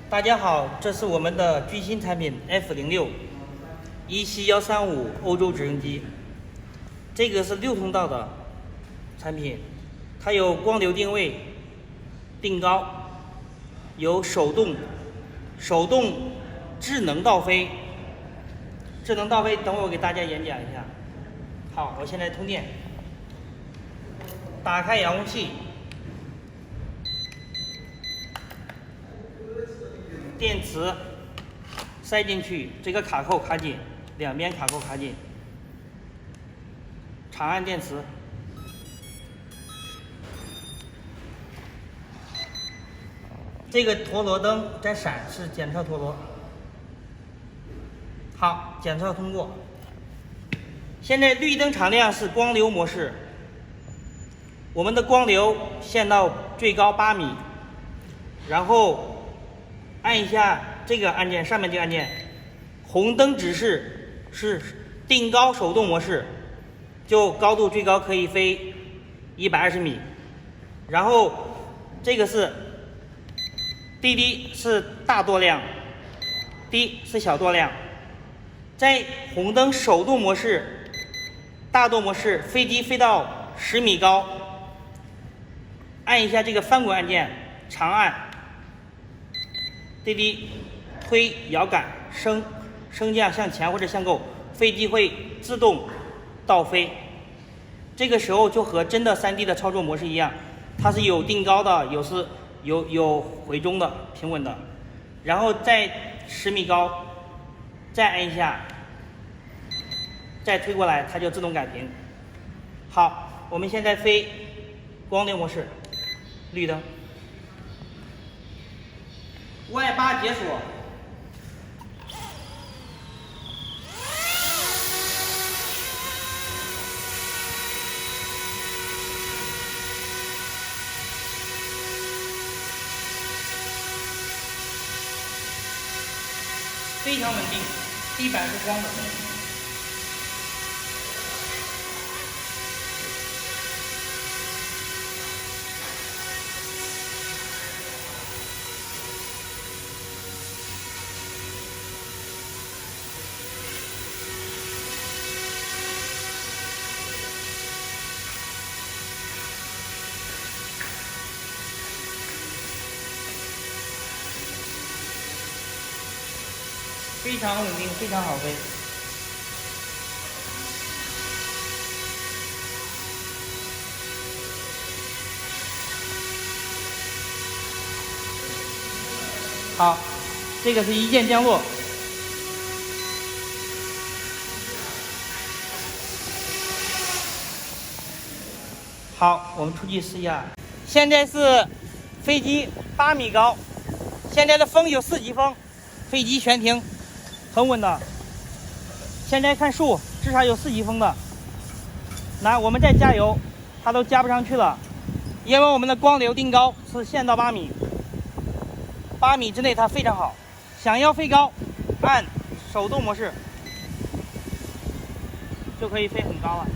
大家好，这是我们的最新产品 F06-17135欧洲直升机。这个是6通道的产品，它有光流定位、定高，有手动智能倒飞。智能倒飞，等会我给大家演讲一下。好，我现在通电，打开遥控器。电池塞进去，这个卡扣卡紧，两边卡扣卡紧。长按电池，这个陀螺灯在闪，是检测陀螺。好，检测通过。现在绿灯常亮是光流模式，我们的光流限到最高8米，然后按一下这个按键，上面这个按键，红灯指示是定高手动模式，就高度最高可以飞120米。然后这个是滴滴是大舵量，滴是小舵量。在红灯手动模式、大舵模式，飞机飞到10米高，按一下这个翻滚按键，长按。滴滴推摇杆升降向前或者向后，飞机会自动倒飞。这个时候就和真的3D 的操作模式一样，它是有定高的，有回中的平稳的。然后在10米高再按一下，再推过来，它就自动改平。好，我们现在飞光流模式，绿灯。外8解锁，非常稳定，地板是光的。非常稳定，非常好飞。好，这个是一键降落。好，我们出去试一下。现在是飞机8米高，现在的风有4级风，飞机悬停。很稳的，现在看树，至少有4级风的。那我们再加油，它都加不上去了，因为我们的光流定高是限到8米，8米之内它非常好。想要飞高，按手动模式就可以飞很高了。